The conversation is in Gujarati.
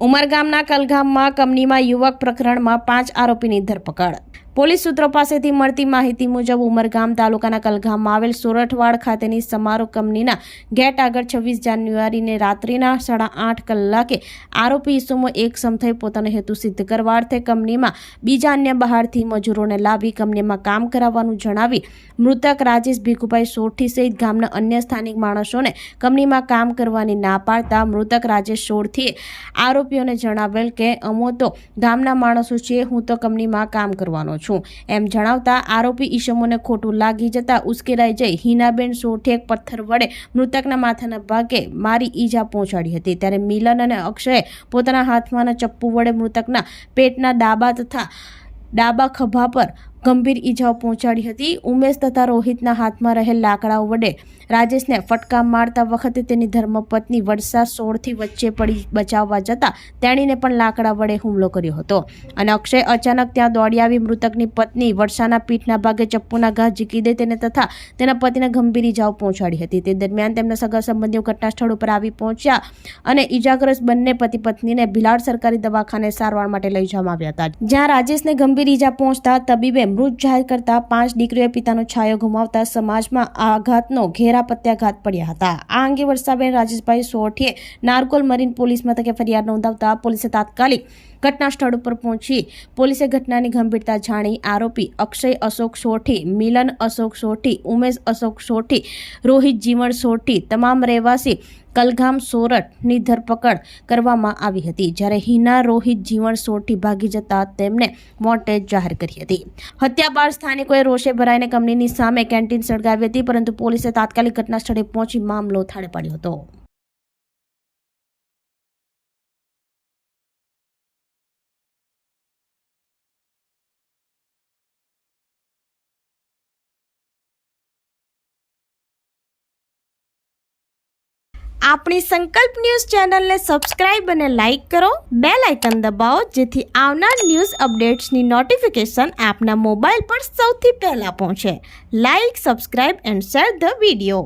ઉમરગામના કલગામમાં કંપનીમાં યુવક પ્રકરણમાં 5 આરોપીની ધરપકડ। પોલીસ સૂત્રો પાસેથી મળતી માહિતી મુજબ ઉમરગામ તાલુકાના કલગામમાં આવેલ સોરઠવાડ ખાતેની સમારોહ કંપનીના ગેટ આગળ 26 જાન્યુઆરીને રાત્રિના 8:30 કલાકે આરોપી ઈસમો એક સમ થઈ પોતાનો હેતુ સિદ્ધ કરવા અર્થે કંપનીમાં બીજા અન્ય બહારથી મજૂરોને લાવી કંપનીમાં કામ કરાવવાનું જણાવી મૃતક રાજેશ ભીખુભાઈ સોરઠી સહિત ગામના અન્ય સ્થાનિક માણસોને કંપનીમાં કામ કરવાની ના પાડતા મૃતક રાજેશ સોરઠીએ આરોપીઓને જણાવેલ કે અમો તો ગામના માણસો છીએ, હું તો કંપનીમાં કામ કરવાનો છું એમ જણાવતા આરોપી ઈસમોને ખોટું લાગી જતા ઉશ્કેરાઈ જઈ હિનાબેન સોરઠી એક પથ્થર વડે મૃતકના માથાના ભાગે મારી ઈજા પહોંચાડી હતી। ત્યારે મિલન અને અક્ષયે પોતાના હાથમાં ચપ્પુ વડે મૃતકના પેટના ડાબા ખભા પર ગંભીર ઈજાઓ પહોંચાડી હતી। ઉમેશ તથા રોહિતના હાથમાં રહેલ લાકડાઓ વડે રાજેશને ફટકા મારતા વખતે તેની ધર્મપત્ની વર્ષા સોરઠી વચ્ચે પડી બચાવવા જતા તેણીને પણ લાકડા વડે હુમલો કર્યો હતો અને અક્ષય અચાનક ત્યાં દોડી આવી મૃતકની પત્ની વર્ષાના પીઠના ભાગે ચપ્પુના ઘા ઝીકી દે તેને તથા તેના પતિને ગંભીર ઈજાઓ પહોંચાડી હતી। તે દરમિયાન તેમના સગા સંબંધીઓ ઘટના સ્થળ ઉપર આવી પહોંચ્યા અને ઈજાગ્રસ્ત બંને પતિ પત્નીને ભિલાડ સરકારી દવાખાને સારવાર માટે લઈ જવામાં આવ્યા હતા, જ્યાં રાજેશને ગંભીર ઈજા પહોંચતા તબીબે મૃત જાહેર કરતા 5 દીકરીઓએ પિતાનો છાયો ગુમાવતા સમાજમાં આઘાતનો ઘેરા પ્રત્યાઘાત પડ્યા હતા। આ અંગે વર્ષાબેન રાજેશભાઈ સોરઠીએ નારકોલ મરીન પોલીસ મથકે ફરિયાદ નોંધાવતા પોલીસે તાત્કાલિક ઘટના સ્થળ ઉપર પહોંચી પોલીસે ઘટનાની ગંભીરતા જાણી આરોપી અક્ષય અશોક સોરઠી, મિલન અશોક સોરઠી, ઉમેશ અશોક સોરઠી, રોહિત જીવણ સોરઠી તમામ રહેવાસી કલગામ સોરઠની ધરપકડ કરવામાં આવી હતી, જ્યારે હિના રોહિત જીવણ સોરઠી ભાગી જતા તેમને વોન્ટેડ જાહેર કરી હતી। હત્યા બાદ સ્થાનિકોએ રોષે ભરાઈને કંપનીની સામે કેન્ટીન સળગાવી હતી, પરંતુ પોલીસે તાત્કાલિક ઘટના સ્થળે પહોંચી મામલો થાળે પાડ્યો હતો। આપણી સંકલ્પ ન્યૂઝ ચેનલને સબસ્ક્રાઇબ અને લાઇક કરો, બેલ આઇકન દબાવો જેથી આવનાર ન્યૂઝ અપડેટ્સની નોટિફિકેશન આપના મોબાઈલ પર સૌથી પહેલા પહોંચે। Like, subscribe and share the video.